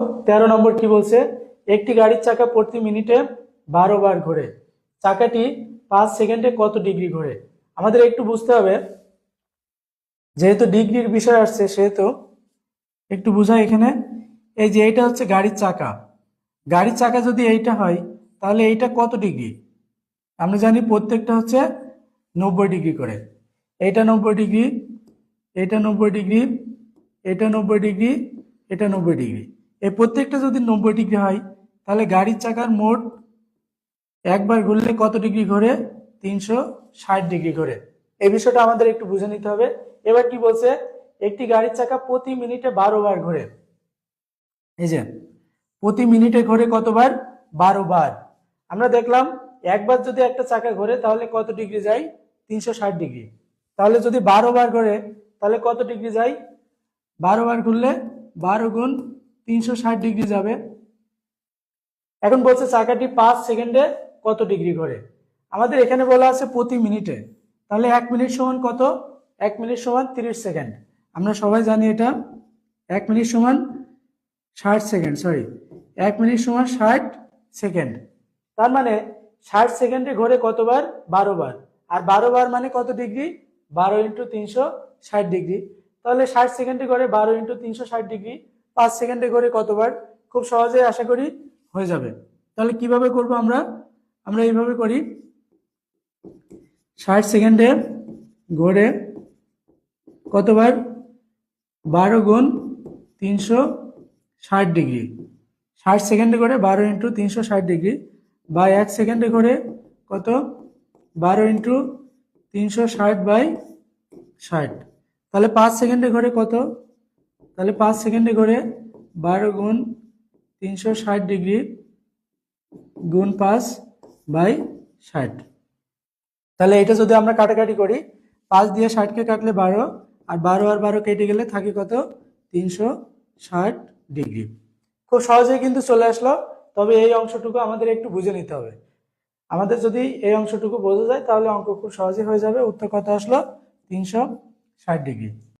13 নম্বর কি বলছে, একটি গাড়ির চাকা প্রতি মিনিটে 12 বার ঘোরে, চাকাটি 5 সেকেন্ডে কত ডিগ্রি ঘোরে? আমাদের একটু বুঝতে হবে, যেহেতু ডিগ্রির বিষয় আসছে সেহেতু একটু বুঝাই এখানে। এই যে এইটা হচ্ছে গাড়ির চাকা, গাড়ির চাকা যদি এইটা হয় তাহলে এইটা কত ডিগ্রি? আমরা জানি প্রত্যেকটা হচ্ছে 90 ডিগ্রি করে। এইটা 90 ডিগ্রি, এটা 90 ডিগ্রি, এটা 90 ডিগ্রি, এটা 90 ডিগ্রি। এই প্রত্যেকটা যদি 90 ডিগ্রি হয় তাহলে গাড়ির চাকার মোট একবার ঘুরলে কত ডিগ্রি ঘোরে? 360 ডিগ্রি ঘোরে। এই বিষয়টা আমাদের একটু বুঝে নিতে হবে। এবার কি বলছে, একটি গাড়ির চাকা প্রতি মিনিটে 12 বার ঘোরে। এই যে প্রতি মিনিটে ঘোরে কতবার? 12 বার। আমরা দেখলাম একবার যদি একটা চাকা ঘোরে তাহলে কত ডিগ্রি যায়? 360 ডিগ্রি। তাহলে যদি 12 বার ঘোরে তাহলে কত ডিগ্রি যায়? 12 বার ঘুরলে 12 গুণ 360 ডিগ্রি যাবে। এখন বলছে চাকাটি 5 সেকেন্ডে কত ডিগ্রি ঘোরে? আমাদের এখানে বলা আছে প্রতি মিনিটে, তাহলে 1 মিনিট সমান কত? 1 মিনিট সমান 30 সেকেন্ড। আমরা সবাই জানি এটা 1 মিনিট সমান 60 সেকেন্ড, সরি 1 মিনিট সমান 60 সেকেন্ড। তার মানে 60 সেকেন্ডে ঘোরে কতবার? 12 বার। আর 12 বার মানে কত ডিগ্রি? 12 into 360 degree. তাহলে 60 সেকেন্ডে ঘোরে 12 ইন্টু 360 ডিগ্রি, 5 সেকেন্ডে ঘোরে কতবার? খুব সহজে আশা করি হয়ে যাবে। তাহলে কিভাবে করব আমরা? আমরা এইভাবে করি, 60 সেকেন্ডে ঘোরে কতবার? 12 গুণ 360 ডিগ্রি। 60 সেকেন্ডে ঘোরে 12 ইন্টু 360 ডিগ্রি, বা 1 সেকেন্ডে ঘোরে কত? 12 ইন্টু 360/60। তাহলে 5 সেকেন্ডে ঘোরে কত? তাহলে 5 সেকেন্ডে ঘোরে 12 গুণ 360 ডিগ্রি গুণ 5/60। তাহলে এটা যদি আমরা কাটাকাটি করি, 5 দিয়ে 60কে কাটলে 12, আর 12 আর 12 কেটে গেলে থাকে কত? 360 ডিগ্রি। খুব সহজেই কিন্তু চলে আসলো। তবে এই অংশটুকু আমাদের একটু বুঝে নিতে হবে। আমাদের যদি এই অংশটুকু বোঝা যায় তাহলে অঙ্ক খুব সহজেই হয়ে যাবে। উত্তর কত আসলো? 360 ডিগ্রি।